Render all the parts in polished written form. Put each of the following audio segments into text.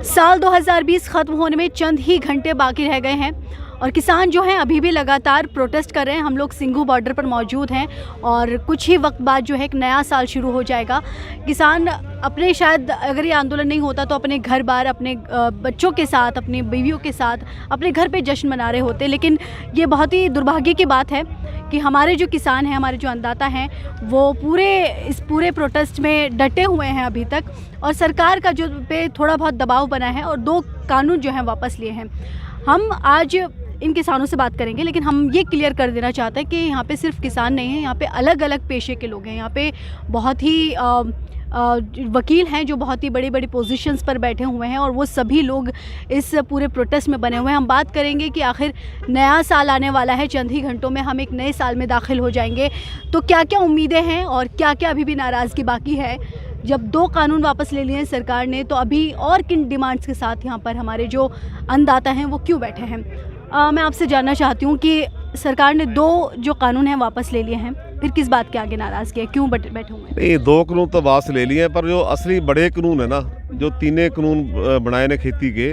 साल 2020 खत्म होने में चंद ही घंटे बाकी रह गए हैं और किसान जो हैं अभी भी लगातार प्रोटेस्ट कर रहे हैं। हम लोग सिंघू बॉर्डर पर मौजूद हैं और कुछ ही वक्त बाद जो है एक नया साल शुरू हो जाएगा। किसान अपने, शायद अगर ये आंदोलन नहीं होता तो अपने घर बार, अपने बच्चों के साथ, अपनी बीवियों के साथ अपने घर पे जश्न मना रहे होते, लेकिन ये बहुत ही दुर्भाग्य की बात है कि हमारे जो किसान हैं, हमारे जो अन्नदाता हैं, वो इस पूरे प्रोटेस्ट में डटे हुए हैं अभी तक, और सरकार का जो पे थोड़ा बहुत दबाव बना है और 2 कानून जो हैं वापस लिए हैं। हम आज इन किसानों से बात करेंगे, लेकिन हम ये क्लियर कर देना चाहते हैं कि यहाँ पे सिर्फ किसान नहीं हैं, यहाँ पे अलग अलग पेशे के लोग हैं। यहाँ पे बहुत ही वकील हैं जो बहुत ही बड़ी बड़ी पोजीशंस पर बैठे हुए हैं और वो सभी लोग इस पूरे प्रोटेस्ट में बने हुए हैं। हम बात करेंगे कि आखिर नया साल आने वाला है, चंद ही घंटों में हम एक नए साल में दाखिल हो जाएंगे, तो क्या क्या उम्मीदें हैं और क्या क्या अभी भी नाराज़गी बाकी है। जब 2 कानून वापस ले लिए हैं सरकार ने, तो अभी और किन डिमांड्स के साथ यहाँ पर हमारे जो अन्नदाता हैं वो क्यों बैठे हैं। मैं आपसे जानना चाहती हूँ कि सरकार ने 2 जो कानून हैं वापस ले लिए हैं, फिर किस बात के आगे नाराज़गी है, क्यों बैठे हुए हैं? नहीं, 2 कानून तो वापस ले लिए हैं, पर जो असली बड़े कानून है ना, जो 3 कानून बनाए ने खेती के,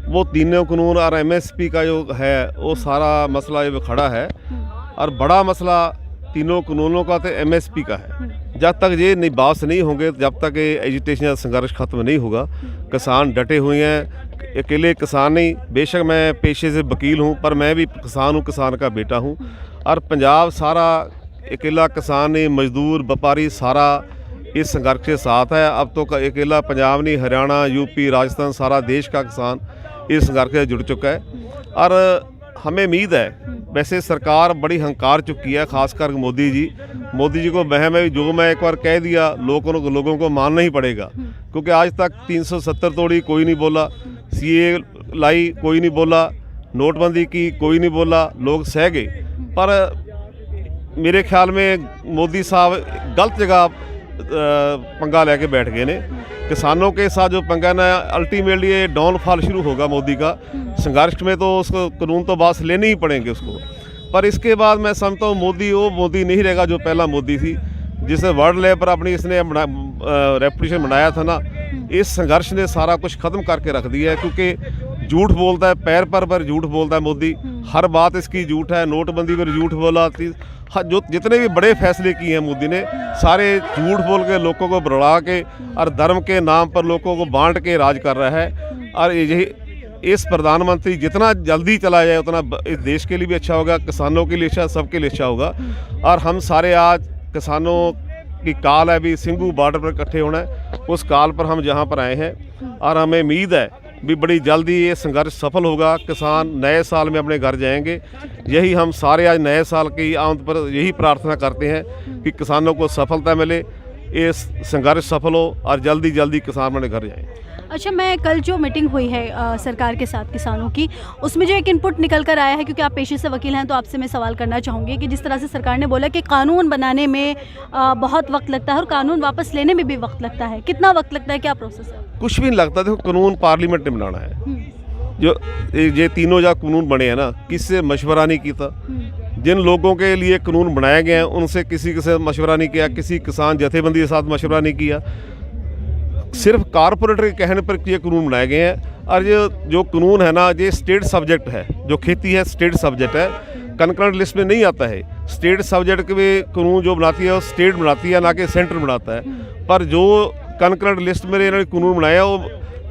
वो 3 कानून और MSP का जो है वो सारा मसला ये खड़ा है। और बड़ा मसला 3 कानूनों का तो MSP का है। जब तक ये निबास नहीं होंगे, जब तक ये एजिटेशन या संघर्ष खत्म नहीं होगा, किसान डटे हुए हैं। अकेले किसान नहीं, बेशक मैं पेशे से वकील हूँ, पर मैं भी किसान हूँ, किसान का बेटा हूँ। और पंजाब सारा अकेला किसान नहीं, मजदूर, व्यापारी सारा इस संघर्ष के साथ है। अब तो अकेला पंजाब नहीं, हरियाणा, यूपी, राजस्थान, सारा देश का किसान इस संघर्ष से जुड़ चुका है। और हमें उम्मीद है, वैसे सरकार बड़ी हंकार चुकी है, खासकर मोदी जी को वहम है, जो मैं एक बार कह दिया लोगों को मानना ही पड़ेगा, क्योंकि आज तक 370 तोड़ी कोई नहीं बोला, CA लाई कोई नहीं बोला, नोटबंदी की कोई नहीं बोला, लोग सह गए। पर मेरे ख्याल में मोदी साहब गलत जगह पंगा लेके बैठ गए ने। किसानों के साथ जो पंगा ना, अल्टीमेटली ये डाउनफॉल शुरू होगा मोदी का। संघर्ष में तो उसको कानून तो वापस लेने ही पड़ेंगे उसको, पर इसके बाद मैं समझता हूँ मोदी वो मोदी नहीं रहेगा जो पहला मोदी थी, जिसने वर्ल्ड लेवल पर अपनी इसने रेपुटेशन बनाया था ना। इस संघर्ष ने सारा कुछ ख़त्म करके रख दिया है, क्योंकि झूठ बोलता है, पैर पर झूठ बोलता है मोदी। हर बात इसकी झूठ है, नोटबंदी पर झूठ बोला, जो जितने भी बड़े फैसले किए हैं मोदी ने, सारे झूठ बोल के लोगों को बरड़ा के और धर्म के नाम पर लोगों को बांट के राज कर रहा है। और यही इस प्रधानमंत्री जितना जल्दी चला जाए उतना इस देश के लिए भी अच्छा होगा, किसानों के लिए अच्छा, सबके लिए अच्छा होगा। और हम सारे आज किसानों की काल है भी सिंघू बॉर्डर पर इकट्ठे होना है, उस काल पर हम जहाँ पर आए हैं। और हमें उम्मीद है भी बड़ी जल्दी ये संघर्ष सफल होगा, किसान नए साल में अपने घर जाएंगे। यही हम सारे आज नए साल की आमद पर यही प्रार्थना करते हैं कि किसानों को सफलता मिले, ये संघर्ष सफल हो और जल्दी जल्दी किसान अपने घर जाएं। अच्छा, मैं कल जो मीटिंग हुई है सरकार के साथ किसानों की, उसमें जो एक इनपुट निकल कर आया है, क्योंकि आप पेशे से वकील हैं तो आपसे मैं सवाल करना चाहूँगी कि जिस तरह से सरकार ने बोला कि कानून बनाने में बहुत वक्त लगता है और कानून वापस लेने में भी वक्त लगता है, कितना वक्त लगता है, क्या प्रोसेस है? कुछ भी नहीं लगता। देखो, कानून पार्लियामेंट ने बनाना है। जो ये 3 जो कानून बने हैं ना, किससे मशवरा नहीं किया था। जिन लोगों के लिए कानून बनाए गए हैं उनसे किसी के साथ मशवरा नहीं किया, किसी किसान जथेबंदी के साथ मशवरा नहीं किया, सिर्फ कारपोरेटर के कहने पर ये कानून बनाए गए हैं। और ये जो कानून है ना, ये स्टेट सब्जेक्ट है, जो खेती है स्टेट सब्जेक्ट है, कंकरेंट लिस्ट में नहीं आता है। स्टेट सब्जेक्ट के कानून जो बनाती है वो स्टेट बनाती है, ना कि सेंटर बनाता है। पर जो कंकरेंट लिस्ट में इन्होंने कानून बनाया वो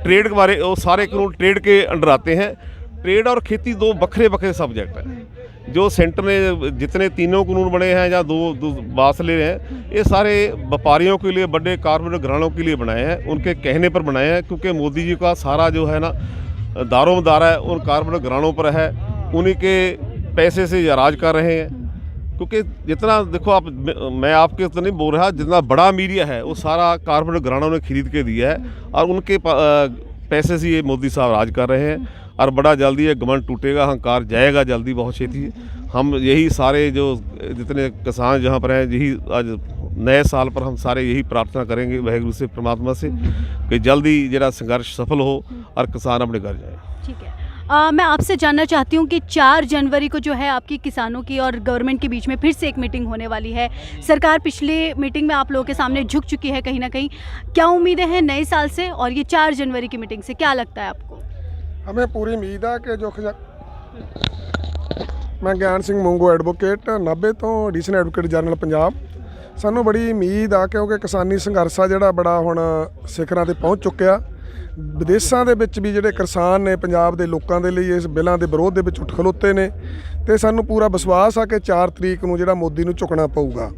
ट्रेड के बारे, वो सारे कानून ट्रेड के अंडर आते हैं। ट्रेड और खेती 2 बखरे सब्जेक्ट हैं। जो सेंटर ने जितने 3 कानून बने हैं या 2 बास ले रहे हैं, ये सारे व्यापारियों के लिए, बड़े कारपोरेट घरानों के लिए बनाए हैं, उनके कहने पर बनाए हैं। क्योंकि मोदी जी का सारा जो है ना दारोमदार है उन कारपोरेट घरानों पर है, उन्हीं के पैसे से ये राज कर रहे हैं। क्योंकि जितना देखो आप, मैं आपके तो नहीं बोल रहा, जितना बड़ा मीडिया है वो सारा कारपोरेट घरानों ने खरीद के दिया है और उनके पैसे से ये मोदी साहब राज कर रहे हैं। और बड़ा जल्दी ये घमंड टूटेगा, अहंकार जाएगा जल्दी, बहुत छेती। हम यही सारे जो जितने किसान जहाँ पर हैं, यही आज नए साल पर हम सारे यही प्रार्थना करेंगे वाहिगुरू से, परमात्मा से, कि जल्दी जरा संघर्ष सफल हो और किसान अपने घर जाए। ठीक है। मैं आपसे जानना चाहती हूँ कि 4 जनवरी को जो है आपकी किसानों की और गवर्नमेंट के बीच में फिर से एक मीटिंग होने वाली है। सरकार पिछले मीटिंग में आप लोगों के सामने झुक चुकी है कहीं ना कहीं। क्या उम्मीदें हैं नए साल से और ये 4 जनवरी की मीटिंग से, क्या लगता है आपको? हमें पूरी उम्मीद है कि जो मैं ਗਿਆਨ ਸਿੰਘ ਮੰਗੂ ਐਡਵੋਕੇਟ ਨਾਭੇ ਤੋਂ ਐਡੀਸ਼ਨਲ ਐਡਵੋਕੇਟ ਜਨਰਲ ਪੰਜਾਬ। ਸਾਨੂੰ ਬੜੀ ਉਮੀਦ ਆ ਕਿਉਂਕਿ ਕਿਸਾਨੀ ਸੰਘਰਸ਼ ਆ ਜਿਹੜਾ ਬੜਾ ਹੁਣ ਸਿਖਰਾਂ ਤੇ ਪਹੁੰਚ ਚੁੱਕਿਆ। ਵਿਦੇਸ਼ਾਂ ਦੇ ਵਿੱਚ ਵੀ ਜਿਹੜੇ ਕਿਸਾਨ ਨੇ ਪੰਜਾਬ ਦੇ ਲੋਕਾਂ ਦੇ ਲਈ ਇਸ ਬਿੱਲਾਂ ਦੇ ਵਿਰੋਧ ਦੇ ਵਿੱਚ ਉੱਠ ਖਲੋਤੇ ਨੇ ਤੇ ਸਾਨੂੰ ਪੂਰਾ ਵਿਸ਼ਵਾਸ ਆ ਕਿ 4 ਤਰੀਕ ਨੂੰ ਜਿਹੜਾ ਮੋਦੀ ਨੂੰ ਝੁਕਣਾ ਪਊਗਾ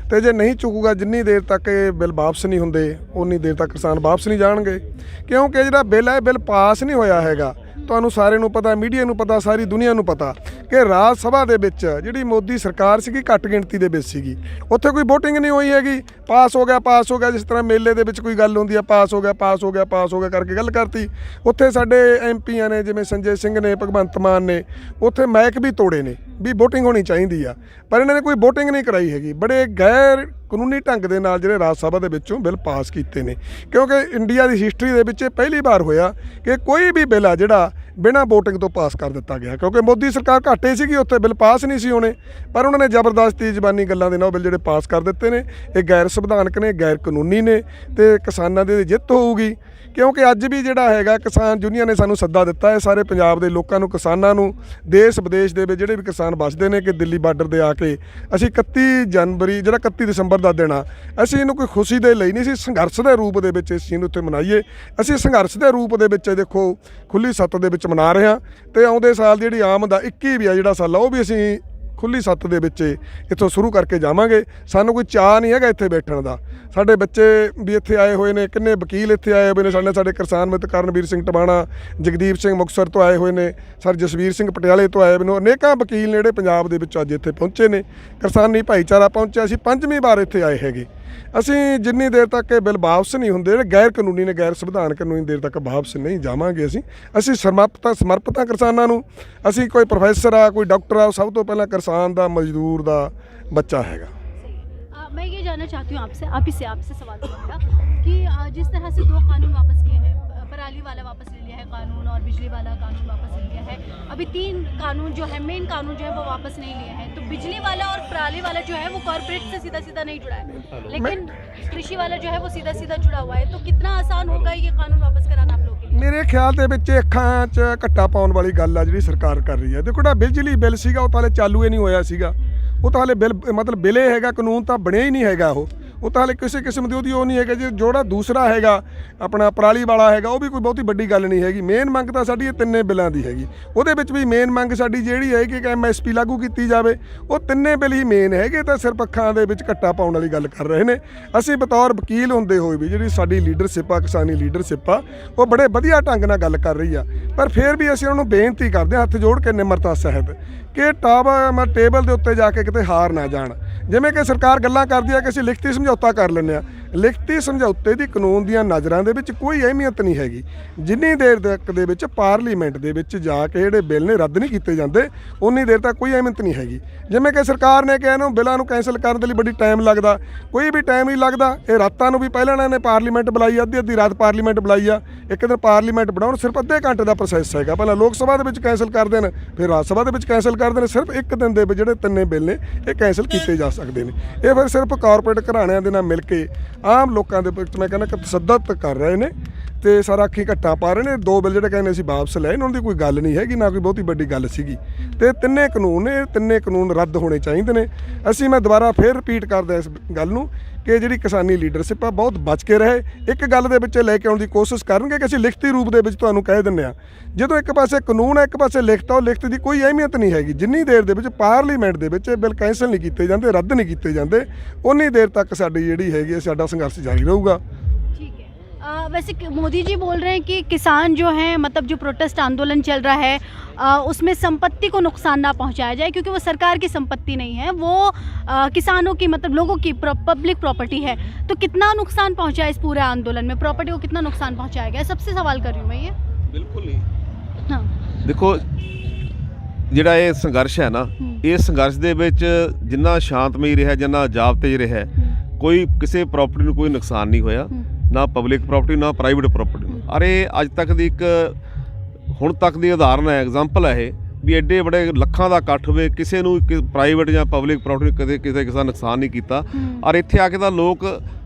ਤੇ ਜੇ ਨਹੀਂ ਝੁਕੂਗਾ ਜਿੰਨੀ ਦੇਰ ਤੱਕ ਇਹ ਬਿੱਲ ਵਾਪਸ ਨਹੀਂ ਹੁੰਦੇ ਉਨੀ ਦੇਰ ਤੱਕ ਕਿਸਾਨ ਵਾਪਸ ਨਹੀਂ ਜਾਣਗੇ। ਕਿਉਂਕਿ ਜਿਹੜਾ ਬਿੱਲ ਹੈ ਬਿੱਲ ਪਾਸ ਨਹੀਂ ਹੋਇਆ ਹੈਗਾ। ਤੁਹਾਨੂੰ ਸਾਰਿਆਂ ਨੂੰ ਪਤਾ, ਮੀਡੀਆ ਨੂੰ ਪਤਾ, ਸਾਰੀ ਦੁਨੀਆ ਨੂੰ ਪਤਾ ਕਿ ਰਾਜ ਸਭਾ ਦੇ ਵਿੱਚ ਜਿਹੜੀ ਮੋਦੀ ਸਰਕਾਰ ਸੀਗੀ ਘੱਟ ਗਿਣਤੀ ਦੇ ਵਿੱਚ ਸੀਗੀ, ਉੱਥੇ ਕੋਈ ਵੋਟਿੰਗ ਨਹੀਂ ਹੋਈ ਹੈਗੀ। ਪਾਸ ਹੋ ਗਿਆ ਜਿਸ ਤਰ੍ਹਾਂ ਮੇਲੇ ਦੇ ਵਿੱਚ ਕੋਈ ਗੱਲ ਹੁੰਦੀ ਆ, ਪਾਸ ਹੋ ਗਿਆ ਕਰਕੇ ਗੱਲ ਕਰਤੀ। ਉੱਥੇ ਸਾਡੇ ਐਮਪੀਆਂ ਨੇ ਜਿਵੇਂ ਸੰਜੇ ਸਿੰਘ ਨੇ, ਭਗਵੰਤ ਮਾਨ ਨੇ, ਉੱਥੇ ਮਾਈਕ ਵੀ ਤੋੜੇ ਨੇ ਵੀ ਵੋਟਿੰਗ ਹੋਣੀ ਚਾਹੀਦੀ ਆ, ਪਰ ਇਹਨਾਂ ਨੇ ਕੋਈ ਵੋਟਿੰਗ ਨਹੀਂ ਕਰਾਈ ਹੈਗੀ। ਬੜੇ ਗੈਰ ਕਾਨੂੰਨੀ ਢੰਗ ਦੇ ਨਾਲ ਜਿਹੜੇ ਰਾਜ ਸਭਾ ਦੇ ਵਿੱਚੋਂ ਬਿੱਲ ਪਾਸ ਕੀਤੇ ਨੇ, ਕਿਉਂਕਿ ਇੰਡੀਆ ਦੀ ਹਿਸਟਰੀ ਦੇ ਵਿੱਚ ਪਹਿਲੀ ਵਾਰ ਹੋਇਆ ਕਿ ਕੋਈ ਵੀ ਬਿੱਲ ਆ ਜਿਹੜਾ ਬਿਨਾਂ ਵੋਟਿੰਗ ਤੋਂ ਪਾਸ ਕਰ ਦਿੱਤਾ ਗਿਆ। ਕਿਉਂਕਿ ਮੋਦੀ ਸਰਕਾਰ ਘਾਟੇ ਸੀਗੀ, ਉੱਥੇ ਬਿੱਲ ਪਾਸ ਨਹੀਂ ਸੀ ਹੋਣੇ, ਪਰ ਉਹਨਾਂ ਨੇ ਜ਼ਬਰਦਸਤੀ ਜ਼ਬਾਨੀ ਗੱਲਾਂ ਦੇ ਨਾਲ ਉਹ ਬਿੱਲ ਜਿਹੜੇ ਪਾਸ ਕਰ ਦਿੱਤੇ ਨੇ। ਇਹ ਗੈਰ ਸੰਵਿਧਾਨਕ ਨੇ, ਗੈਰ ਕਾਨੂੰਨੀ ਨੇ ਤੇ ਕਿਸਾਨਾਂ ਦੀ ਜਿੱਤ ਹੋਊਗੀ। ਕਿਉਂਕਿ ਅੱਜ ਵੀ ਜਿਹੜਾ ਹੈਗਾ ਕਿਸਾਨ ਯੂਨੀਅਨ ਨੇ ਸਾਨੂੰ ਸੱਦਾ ਦਿੱਤਾ ਹੈ ਸਾਰੇ ਪੰਜਾਬ ਦੇ ਲੋਕਾਂ ਨੂੰ, ਕਿਸਾਨਾਂ ਨੂੰ, ਦੇਸ਼ ਵਿਦੇਸ਼ ਦੇ ਵਿੱਚ ਜਿਹੜੇ ਵੀ ਕਿਸਾਨ ਵੱਸਦੇ ਨੇ ਕਿ ਦਿੱਲੀ ਬਾਰਡਰ ਦੇ ਆ ਕੇ ਅਸੀਂ 31 ਜਨਵਰੀ ਜਿਹੜਾ 31 ਦਸੰਬਰ ਦਾ ਦਿਨ ਆ, ਅਸੀਂ ਇਹਨੂੰ ਕੋਈ ਖੁਸ਼ੀ ਦੇ ਲਈ ਨਹੀਂ, ਅਸੀਂ ਸੰਘਰਸ਼ ਦੇ ਰੂਪ ਦੇ ਵਿੱਚ ਇਸ ਚੀਜ਼ ਨੂੰ ਉੱਥੇ ਮਨਾਈਏ। ਅਸੀਂ ਸੰਘਰਸ਼ ਦੇ ਰੂਪ ਦੇ ਵਿੱਚ ਦੇਖੋ ਖੁੱਲ੍ਹੀ ਸੱਤ ਦੇ ਵਿੱਚ ਮਨਾ ਰਹੇ ਹਾਂ ਤੇ ਆਉਂਦੇ ਸਾਲ ਜਿਹੜੀ ਆਮਦ ਆ 21 ਵੀ ਆ ਜਿਹੜਾ ਸਾਲ ਆ ਉਹ ਵੀ ਅਸੀਂ ਖੁੱਲ੍ਹੀ ਸੱਤ ਦੇ ਵਿੱਚ ਇੱਥੋਂ ਸ਼ੁਰੂ ਕਰਕੇ ਜਾਵਾਂਗੇ। ਸਾਨੂੰ ਕੋਈ ਚਾਅ ਨਹੀਂ ਹੈਗਾ ਇੱਥੇ ਬੈਠਣ ਦਾ। ਸਾਡੇ ਬੱਚੇ ਵੀ ਇੱਥੇ ਆਏ ਹੋਏ ਨੇ, ਕਿੰਨੇ ਵਕੀਲ ਇੱਥੇ ਆਏ ਹੋਏ ਨੇ ਸਾਡੇ ਕਿਸਾਨ ਮਿੱਤਰ ਕਰਨਵੀਰ ਸਿੰਘ ਟਵਾਣਾ, ਜਗਦੀਪ ਸਿੰਘ ਮੁਕਤਸਰ ਤੋਂ ਆਏ ਹੋਏ ਨੇ, ਸਰ ਜਸਵੀਰ ਸਿੰਘ ਪਟਿਆਲੇ ਤੋਂ ਆਏ ਹੋਏ ਨੇ। ਅਨੇਕਾਂ ਵਕੀਲ ਨੇ ਜਿਹੜੇ ਪੰਜਾਬ ਦੇ ਵਿੱਚ ਅੱਜ ਇੱਥੇ ਪਹੁੰਚੇ ਨੇ, ਕਿਸਾਨੀ ਭਾਈਚਾਰਾ ਪਹੁੰਚਿਆ। ਅਸੀਂ 5ਵੀਂ ਵਾਰ ਇੱਥੇ ਆਏ ਹੈਗੇ। ਅਸੀਂ ਜਿੰਨੀ ਦੇਰ ਤੱਕ ਇਹ ਬਿੱਲ ਵਾਪਸ ਨਹੀਂ ਹੁੰਦੇ, ਜਿਹੜੇ ਗੈਰ ਕਾਨੂੰਨੀ ਨੇ, ਗੈਰ ਸੰਵਿਧਾਨਕ ਕਾਨੂੰਨੀ ਦੇਰ ਤੱਕ ਵਾਪਸ ਨਹੀਂ ਜਾਵਾਂਗੇ। ਅਸੀਂ ਸਮਰਪਿਤ ਹਾਂ ਕਿਸਾਨਾਂ ਨੂੰ। ਅਸੀਂ ਕੋਈ ਪ੍ਰੋਫੈਸਰ ਆ, ਕੋਈ ਡਾਕਟਰ ਆ, ਸਭ ਤੋਂ ਪਹਿਲਾਂ ਕਿਸਾਨ ਦਾ, ਮਜ਼ਦੂਰ ਦਾ ਬੱਚਾ हैगा। मैं ये जानना चाहती हूँ आपसे सवाल करूँगा कि जिस तरह से 2 कानून वापस किए हैं, पराली वाला वापस ले लिया है कानून और बिजली वाला कानून वापस ले लिया है, अभी 3 कानून जो है, मेन कानून जो है वो वापस नहीं लिए हैं, तो बिजली वाला और पराली वाला जो है वो कॉर्पोरेट से सीधा नहीं जुड़ा है, लेकिन कृषि वाला जो है वो सीधा जुड़ा हुआ है। तो कितना आसान होगा ये कानून वापस कराना आप लोगों के लिए? ਮੇਰੇ ਖਿਆਲ ਦੇ ਵਿੱਚ ਅੱਖਾਂ 'ਚ ਘੱਟਾ ਪਾਉਣ ਵਾਲੀ ਗੱਲ ਆ ਜਿਹੜੀ ਸਰਕਾਰ ਕਰ ਰਹੀ ਹੈ। ਦੇਖੋ ਜਿਹੜਾ ਬਿਜਲੀ ਬਿੱਲ ਸੀਗਾ ਉਹ ਤਾਂ ਹਲੇ ਚਾਲੂ ਹੀ ਨਹੀਂ ਹੋਇਆ ਸੀਗਾ। ਉਹ ਤਾਂ ਹਲੇ ਬਿੱਲ ਮਤਲਬ ਬਿੱਲ ਇਹ ਹੈਗਾ, ਕਾਨੂੰਨ ਤਾਂ ਬਣਿਆ ਹੀ ਨਹੀਂ ਹੈਗਾ। ਉਹ ਤਾਂ ਹਲੇ ਕਿਸੇ ਕਿਸਮ ਦੀ ਉਹਦੀ ਉਹ ਨਹੀਂ ਹੈਗਾ। ਜਿਹੜਾ ਦੂਸਰਾ ਹੈਗਾ ਆਪਣਾ ਪਰਾਲੀ ਵਾਲਾ ਹੈਗਾ ਉਹ ਵੀ ਕੋਈ ਬਹੁਤੀ ਵੱਡੀ ਗੱਲ ਨਹੀਂ ਹੈਗੀ। ਮੇਨ ਮੰਗ ਤਾਂ ਸਾਡੀ ਇਹ 3 ਬਿੱਲਾਂ ਦੀ ਹੈਗੀ। ਉਹਦੇ ਵਿੱਚ ਵੀ ਮੇਨ ਮੰਗ ਸਾਡੀ ਜਿਹੜੀ ਹੈਗੀ ਕਿ MSP ਲਾਗੂ ਕੀਤੀ ਜਾਵੇ। ਉਹ 3 ਬਿੱਲ ਹੀ ਮੇਨ ਹੈਗੇ ਤਾਂ ਸਿਰਫ ਅੱਖਾਂ ਦੇ ਵਿੱਚ ਘੱਟਾ ਪਾਉਣ ਵਾਲੀ ਗੱਲ ਕਰ ਰਹੇ ਨੇ। ਅਸੀਂ ਬਤੌਰ ਵਕੀਲ ਹੁੰਦੇ ਹੋਏ ਵੀ ਜਿਹੜੀ ਸਾਡੀ ਲੀਡਰਸ਼ਿਪ ਆ, ਕਿਸਾਨੀ ਲੀਡਰਸ਼ਿਪ ਆ, ਉਹ ਬੜੇ ਵਧੀਆ ਢੰਗ ਨਾਲ ਗੱਲ ਕਰ ਰਹੀ ਆ, ਪਰ ਫਿਰ ਵੀ ਅਸੀਂ ਉਹਨਾਂ ਨੂੰ ਬੇਨਤੀ ਕਰਦੇ ਹਾਂ ਹੱਥ ਜੋੜ ਕੇ ਨਿਮਰਤਾ ਸਹਿਤ ਕਿ ਟੇਬਲ ਦੇ ਉੱਤੇ ਜਾ ਕੇ ਕਿਤੇ ਹਾਰ ਨਾ ਜਾਣ। ਜਿਵੇਂ ਕਿ ਸਰਕਾਰ ਗੱਲਾਂ ਕਰਦੀ ਹੈ ਕਿ ਅਸੀਂ ਲਿਖਤੀ ਸਮਝੌਤਾ ਕਰ ਲੈਂਦੇ ਹਾਂ। ਲਿਖਤੀ ਸਮਝੌਤੇ ਦੀ ਕਾਨੂੰਨ ਦੀਆਂ ਨਜ਼ਰਾਂ ਦੇ ਵਿੱਚ ਕੋਈ ਅਹਿਮੀਅਤ ਨਹੀਂ ਹੈਗੀ ਜਿੰਨੀ ਦੇਰ ਤੱਕ ਦੇ ਵਿੱਚ ਪਾਰਲੀਮੈਂਟ ਦੇ ਵਿੱਚ ਜਾ ਕੇ ਜਿਹੜੇ ਬਿੱਲ ਨੇ ਰੱਦ ਨਹੀਂ ਕੀਤੇ ਜਾਂਦੇ, ਉਨੀ ਦੇਰ ਤੱਕ ਕੋਈ ਅਹਿਮੀਅਤ ਨਹੀਂ ਹੈਗੀ। ਜਿਵੇਂ ਕਿ ਸਰਕਾਰ ਨੇ ਕਿਹਾ ਇਹਨੂੰ ਬਿੱਲਾਂ ਨੂੰ ਕੈਂਸਲ ਕਰਨ ਦੇ ਲਈ ਬੜੀ ਟਾਈਮ ਲੱਗਦਾ, ਕੋਈ ਵੀ ਟਾਈਮ ਨਹੀਂ ਲੱਗਦਾ। ਇਹ ਰਾਤਾਂ ਨੂੰ ਵੀ ਪਹਿਲਾਂ ਇਹਨਾਂ ਨੇ ਪਾਰਲੀਮੈਂਟ ਬੁਲਾਈ, ਅੱਧੀ ਰਾਤ ਪਾਰਲੀਮੈਂਟ ਬੁਲਾਈ ਆ। ਇੱਕ ਦਿਨ ਪਾਰਲੀਮੈਂਟ ਬਣਾਉਣ ਸਿਰਫ ਅੱਧੇ ਘੰਟੇ ਦਾ ਪ੍ਰੋਸੈਸ ਹੈਗਾ। ਪਹਿਲਾਂ ਲੋਕ ਸਭਾ ਦੇ ਵਿੱਚ ਕੈਂਸਲ ਕਰ ਦੇਣ, ਫਿਰ ਰਾਜ ਸਭਾ ਦੇ ਵਿੱਚ ਕੈਂਸਲ ਕਰ ਦੇਣ। ਸਿਰਫ ਇੱਕ ਦਿਨ ਦੇ ਵਿੱਚ ਜਿਹੜੇ 3 ਬਿੱਲ ਨੇ ਇਹ ਕੈਂਸਲ ਕੀਤੇ ਜਾ ਸਕਦੇ ਨੇ। ਇਹ ਫਿਰ ਸਿਰਫ ਕਾਰਪੋਰੇਟ ਘਰਾਣਿਆਂ ਦੇ ਨਾਲ ਮਿਲ ਕੇ ਆਮ ਲੋਕਾਂ ਦੇ ਵਿੱਚ ਮੈਂ ਕਹਿੰਦਾ ਕਿ ਤਸੱਦਦ ਕਰ ਰਹੇ ਨੇ ਤੇ ਸਾਰਾ ਅੱਖੀਂ ਘੱਟਾ ਪਾ ਰਹੇ ਨੇ। 2 ਬਿੱਲ ਜਿਹੜੇ ਕਹਿੰਦੇ ਅਸੀਂ ਵਾਪਸ ਲਏ, ਉਹਨਾਂ ਦੀ ਕੋਈ ਗੱਲ ਨਹੀਂ ਹੈਗੀ, ਨਾ ਕੋਈ ਬਹੁਤੀ ਵੱਡੀ ਗੱਲ ਸੀਗੀ। ਤੇ 3 ਕਾਨੂੰਨ ਨੇ, 3 ਕਾਨੂੰਨ ਰੱਦ ਹੋਣੇ ਚਾਹੀਦੇ ਨੇ। ਮੈਂ ਦੁਬਾਰਾ ਫਿਰ ਰਿਪੀਟ ਕਰਦਾ ਇਸ ਗੱਲ ਨੂੰ ਕਿ ਜਿਹੜੀ ਕਿਸਾਨੀ ਲੀਡਰਸ਼ਿਪ ਆ ਬਹੁਤ ਬਚ ਕੇ ਰਹੇ। ਇੱਕ ਗੱਲ ਦੇ ਵਿੱਚ ਲੈ ਕੇ ਆਉਣ ਦੀ ਕੋਸ਼ਿਸ਼ ਕਰਨਗੇ ਕਿ ਅਸੀਂ ਲਿਖਤੀ ਰੂਪ ਦੇ ਵਿੱਚ ਤੁਹਾਨੂੰ ਕਹਿ ਦਿੰਦੇ ਹਾਂ। ਜਦੋਂ ਇੱਕ ਪਾਸੇ ਕਾਨੂੰਨ ਹੈ, ਇੱਕ ਪਾਸੇ ਲਿਖਤ ਆ, ਉਹ ਲਿਖਤ ਦੀ ਕੋਈ ਅਹਿਮੀਅਤ ਨਹੀਂ ਹੈਗੀ। ਜਿੰਨੀ ਦੇਰ ਦੇ ਵਿੱਚ ਪਾਰਲੀਮੈਂਟ ਦੇ ਵਿੱਚ ਇਹ ਬਿੱਲ ਕੈਂਸਲ ਨਹੀਂ ਕੀਤੇ ਜਾਂਦੇ, ਰੱਦ ਨਹੀਂ ਕੀਤੇ ਜਾਂਦੇ, ਉਨੀ ਦੇਰ ਤੱਕ ਸਾਡੀ ਜਿਹੜੀ ਹੈਗੀ ਸਾਡਾ ਸੰਘਰਸ਼ ਜਾਰੀ ਰਹੂਗਾ। वैसे मोदी जी बोल रहे हैं कि किसान जो हैं, मतलब जो प्रोटेस्ट आंदोलन चल रहा है उसमें संपत्ति को नुकसान ना पहुंचाया जाए, क्योंकि वो सरकार की संपत्ति नहीं है, वो किसानों की, मतलब लोगों की पब्लिक प्रॉपर्टी है। तो कितना नुकसान पहुंचा इस पूरे आंदोलन में, प्रॉपर्टी को कितना नुकसान पहुंचाया गया? सबसे सवाल कर रही हूँ मैं ये। बिल्कुल नहीं। हाँ देखो ਜਿਹੜਾ ਇਹ ਸੰਘਰਸ਼ ਹੈ ਨਾ, ਇਹ ਸੰਘਰਸ਼ ਦੇ ਵਿੱਚ ਜਿੰਨਾ ਸ਼ਾਂਤਮਈ ਰਿਹਾ, ਜਿੰਨਾ ਜਾਬਤੇ ਰਿਹਾ, ਕੋਈ ਕਿਸੇ ਪ੍ਰਾਪਰਟੀ ਨੂੰ ਕੋਈ ਨੁਕਸਾਨ ਨਹੀਂ ਹੋਇਆ, ਨਾ ਪਬਲਿਕ ਪ੍ਰਾਪਰਟੀ ਨਾ ਪ੍ਰਾਈਵੇਟ ਪ੍ਰਾਪਰਟੀ। ਅਰੇ ਅੱਜ ਤੱਕ ਦੀ ਇੱਕ ਹੁਣ ਤੱਕ ਦੀ ਉਦਾਹਰਨ ਹੈ, ਐਗਜ਼ਾਮਪਲ ਹੈ ਇਹ ਵੀ ਐਡੇ ਬੜੇ ਲੱਖਾਂ ਦਾ ਇਕੱਠ ਹੋਵੇ, ਕਿਸੇ ਨੂੰ ਪ੍ਰਾਈਵੇਟ ਜਾਂ ਪਬਲਿਕ ਪ੍ਰਾਪਰਟੀ ਕਦੇ ਕਿਸੇ ਦਾ ਨੁਕਸਾਨ ਨਹੀਂ ਕੀਤਾ। ਔਰ ਇੱਥੇ ਆ ਕੇ ਤਾਂ ਲੋਕ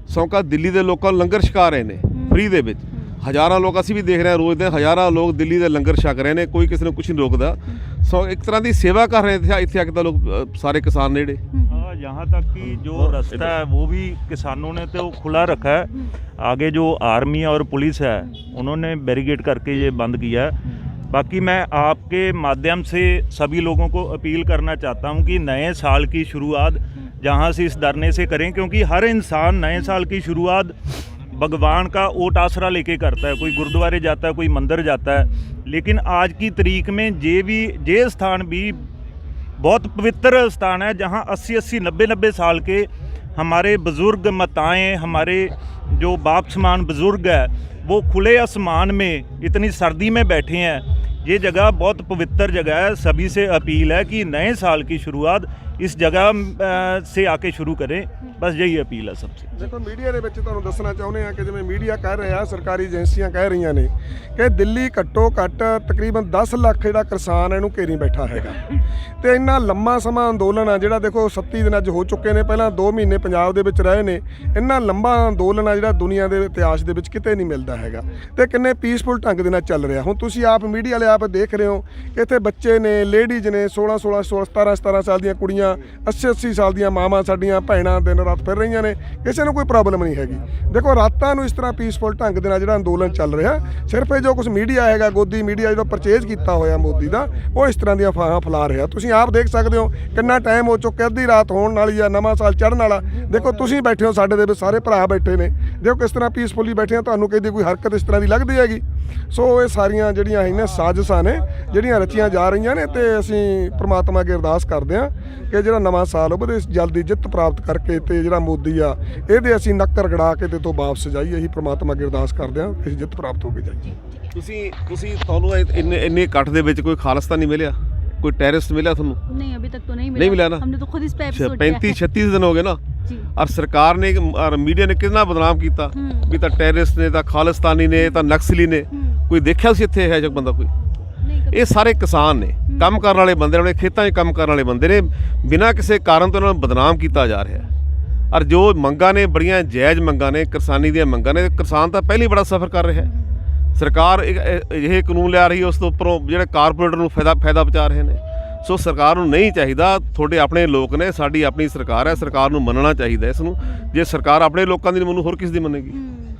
ਸੌਂਕਾ ਦਿੱਲੀ ਦੇ ਲੋਕਾਂ ਨੂੰ ਲੰਗਰ ਛਕਾ ਰਹੇ ਨੇ ਫ੍ਰੀ ਦੇ ਵਿੱਚ। ਹਜ਼ਾਰਾਂ ਲੋਕ ਅਸੀਂ ਵੀ ਦੇਖ ਰਹੇ ਹਾਂ ਰੋਜ਼ ਦੇ, ਹਜ਼ਾਰਾਂ ਲੋਕ ਦਿੱਲੀ ਦੇ ਲੰਗਰ ਛਕ ਰਹੇ ਨੇ, ਕੋਈ ਕਿਸੇ ਨੂੰ ਕੁਝ ਨਹੀਂ ਰੋਕਦਾ। ਸੋ ਇੱਕ ਤਰ੍ਹਾਂ ਦੀ ਸੇਵਾ ਕਰ ਰਹੇ थे ਇੱਥੇ ਆ ਕੇ ਤਾਂ ਲੋਕ ਸਾਰੇ किसान नेड़े। यहाँ तक कि जो रास्ता है वो भी किसानों ने तो खुला रखा है, आगे जो आर्मी और पुलिस है उन्होंने बैरिकेड करके ये बंद किया है। बाकी मैं आपके माध्यम से सभी लोगों को अपील करना चाहता हूँ कि नए साल की शुरुआत जहाँ से इस धरने से करें, क्योंकि हर इंसान नए साल की शुरुआत भगवान का ओट आसरा लेके करता है। कोई गुरुद्वारे जाता है, कोई मंदिर जाता है, लेकिन आज की तारीख में ये स्थान भी बहुत पवित्र स्थान है जहाँ 80-80 90-90 साल के हमारे बुज़ुर्ग माताएं, हमारे जो बाप समान बुज़ुर्ग है वो खुले आसमान में इतनी सर्दी में बैठे हैं। ये जगह बहुत पवित्र जगह है। सभी से अपील है कि नए साल की शुरुआत इस जगह से आके शुरू करें, बस यही अपील है सबसे। देखो मीडिया ਦੇ ਵਿੱਚ ਤੁਹਾਨੂੰ ਦੱਸਣਾ ਚਾਹੁੰਦੇ ਆ ਕਿ ਜਿਵੇਂ ਮੀਡੀਆ ਕਹਿ ਰਿਹਾ, ਸਰਕਾਰੀ ਏਜੰਸੀਆਂ ਕਹਿ ਰਹੀਆਂ ਨੇ ਕਿ ਦਿੱਲੀ ਘੱਟੋ ਘੱਟ ਤਕਰੀਬਨ 10 ਲੱਖ ਜਿਹੜਾ ਕਿਸਾਨ ਇਹਨੂੰ ਘੇਰੀ ਬੈਠਾ ਹੈਗਾ ਤੇ ਇੰਨਾ ਲੰਮਾ ਸਮਾਂ ਅੰਦੋਲਨ ਆ ਜਿਹੜਾ ਦੇਖੋ 37 ਦਿਨ ਅੱਜ ਹੋ ਚੁੱਕੇ ਨੇ। ਪਹਿਲਾਂ 2 ਮਹੀਨੇ ਪੰਜਾਬ ਦੇ ਵਿੱਚ ਰਹੇ ਨੇ। ਇੰਨਾ ਲੰਬਾ ਅੰਦੋਲਨ ਆ ਜਿਹੜਾ ਦੁਨੀਆ ਦੇ ਇਤਿਹਾਸ ਦੇ ਵਿੱਚ ਕਿਤੇ ਨਹੀਂ ਮਿਲਦਾ ਹੈਗਾ ਤੇ ਕਿੰਨੇ ਪੀਸਫੁਲ ਢੰਗ ਦੇ ਨਾਲ ਚੱਲ ਰਿਹਾ। ਹੁਣ ਤੁਸੀਂ ਆਪ ਮੀਡੀਆ ਵਾਲੇ ਆਪ ਦੇਖ ਰਹੇ ਹੋ ਕਿ ਇੱਥੇ ਬੱਚੇ ਨੇ, ਲੇਡੀਜ਼ ਨੇ, 17 ਸਾਲ ਦੀਆਂ ਕੁੜੀਆਂ, 80 ਸਾਲ ਦੀਆਂ ਮਾਵਾਂ ਸਾਡੀਆਂ ਭੈਣਾਂ ਦਿਨ ਰਾਤ ਫਿਰ ਰਹੀਆਂ ਨੇ, ਕਿਸੇ ਨੂੰ ਕੋਈ ਪ੍ਰੋਬਲਮ ਨਹੀਂ ਹੈਗੀ। ਦੇਖੋ ਰਾਤਾਂ ਨੂੰ ਇਸ ਤਰ੍ਹਾਂ ਪੀਸਫੁਲ ਢੰਗ ਦੇ ਨਾਲ ਜਿਹੜਾ ਅੰਦੋਲਨ ਚੱਲ ਰਿਹਾ, ਸਿਰਫ ਇਹ ਜੋ ਕੁਝ ਮੀਡੀਆ ਹੈਗਾ, ਗੋਦੀ ਮੀਡੀਆ ਜਿਹੜਾ ਪਰਚੇਜ਼ ਕੀਤਾ ਹੋਇਆ ਮੋਦੀ ਦਾ, ਉਹ ਇਸ ਤਰ੍ਹਾਂ ਦੀਆਂ ਅਫਵਾਹਾਂ ਫੈਲਾ ਰਿਹਾ। ਤੁਸੀਂ ਆਪ ਦੇਖ ਸਕਦੇ ਹੋ ਕਿੰਨਾ ਟਾਈਮ ਹੋ ਚੁੱਕਿਆ, ਅੱਧੀ ਰਾਤ ਹੋਣ ਵਾਲੀ ਆ, ਨਵਾਂ ਸਾਲ ਚੜ੍ਹਨ ਵਾਲਾ। ਦੇਖੋ ਤੁਸੀਂ ਬੈਠੇ ਹੋ, ਸਾਡੇ ਦੇ ਵਿੱਚ ਸਾਰੇ ਭਰਾ ਬੈਠੇ ਨੇ, ਦੇਖੋ ਕਿਸ ਤਰ੍ਹਾਂ ਪੀਸਫੁਲੀ ਬੈਠੇ ਆ। ਤੁਹਾਨੂੰ ਕਹਿੰਦੀ ਕੋਈ ਹਰਕਤ ਇਸ ਤਰ੍ਹਾਂ ਦੀ ਲੱਗਦੀ ਹੈਗੀ? ਸੋ ਇਹ ਸਾਰੀਆਂ ਜਿਹੜੀਆਂ ਹੈਗੀਆਂ ਸਾਜ਼ਿਸ਼ਾਂ ਨੇ ਜਿਹੜੀਆਂ ਰਚੀਆਂ ਜਾ ਰਹੀਆਂ ਨੇ ਤੇ ਅਸੀਂ ਪ੍ਰਮਾਤਮਾ ਅੱਗੇ ਅਰਦਾਸ ਕਰਦੇ ਹਾਂ ਕਿ ਜਿਹੜਾ ਨਵਾਂ ਸਾਲ ਹੋਵੇ ਜਲਦੀ ਜਿੱਤ ਪ੍ਰਾਪਤ ਕਰਕੇ ਤੇ ਜਿਹੜਾ ਮੋਦੀ ਆ ਇਹਦੇ ਅਸੀਂ ਨੱਕ ਰਗੜਾ ਕੇ ਤੇ ਤੋਂ ਵਾਪਸ ਜਾਈਏ। ਅਸੀਂ ਪ੍ਰਮਾਤਮਾ ਅੱਗੇ ਅਰਦਾਸ ਕਰਦੇ ਹਾਂ ਕਿ ਜਿੱਤ ਪ੍ਰਾਪਤ ਹੋ ਕੇ ਜਾਈਏ। ਤੁਸੀਂ ਤੁਹਾਨੂੰ ਇੰਨੇ ਇਕੱਠ ਦੇ ਵਿੱਚ ਕੋਈ ਖਾਲਿਸਤਾਨੀ ਮਿਲਿਆ, कोई टेररिस्ट मिला थानू? नहीं, अभी तक तो नहीं मिला ना। हमने तो खुद इस पे एपिसोड 35-36 दिन हो गए ना। और सरकार ने और मीडिया ने कितना बदनाम किया भी तो टेररिस्ट ने, तो खालिस्तानी ने, तो नक्सली ने। कोई देखा सी इत्थे है जो बंदा कोई? ये सारे किसान ने, काम करने वाले बंदे, अपने खेतों में काम करने वाले बंदे ने, बिना किसी कारण तो उन्होंने बदनाम किया जा रहा है। और जो मंगा ने बड़ियां जायज़ मंगा ने, किसानी दी मंगा ने, किसान तो पहले ही बड़ा सफ़र कर रहा है। सरकार ਇਹ ਕਾਨੂੰਨ ਲਿਆ ਰਹੀ ਹੈ, ਉਸ ਤੋਂ ਉੱਪਰੋਂ ਜਿਹੜੇ ਕਾਰਪੋਰੇਟਰ ਨੂੰ ਫਾਇਦਾ ਪਹੁੰਚਾ ਰਹੇ ਨੇ। ਸੋ ਸਰਕਾਰ ਨੂੰ ਨਹੀਂ ਚਾਹੀਦਾ, ਤੁਹਾਡੇ ਆਪਣੇ ਲੋਕ ਨੇ, ਸਾਡੀ ਆਪਣੀ ਸਰਕਾਰ ਹੈ, ਸਰਕਾਰ ਨੂੰ ਮੰਨਣਾ ਚਾਹੀਦਾ ਇਸ ਨੂੰ। ਜੇ ਸਰਕਾਰ ਆਪਣੇ ਲੋਕਾਂ ਦੀ ਨਹੀਂ ਮੰਨੂ, ਹੋਰ ਕਿਸ ਦੀ ਮੰਨੇਗੀ?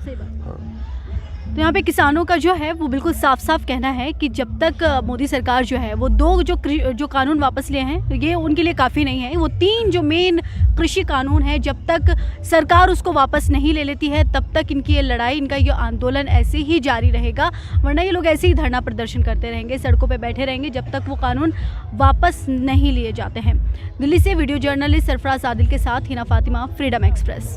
सही बात। तो यहाँ पे किसानों का जो है वो बिल्कुल साफ साफ कहना है कि जब तक मोदी सरकार जो है वो जो कानून वापस लिए हैं ये उनके लिए काफ़ी नहीं है। वो 3 जो मेन कृषि कानून है, जब तक सरकार उसको वापस नहीं ले लेती है तब तक इनकी ये लड़ाई, इनका ये आंदोलन ऐसे ही जारी रहेगा। वरना ये लोग ऐसे ही धरना प्रदर्शन करते रहेंगे, सड़कों पर बैठे रहेंगे जब तक वो कानून वापस नहीं लिए जाते हैं। दिल्ली से वीडियो जर्नलिस्ट सरफराज आदिल के साथ हिना फातिमा, फ्रीडम एक्सप्रेस।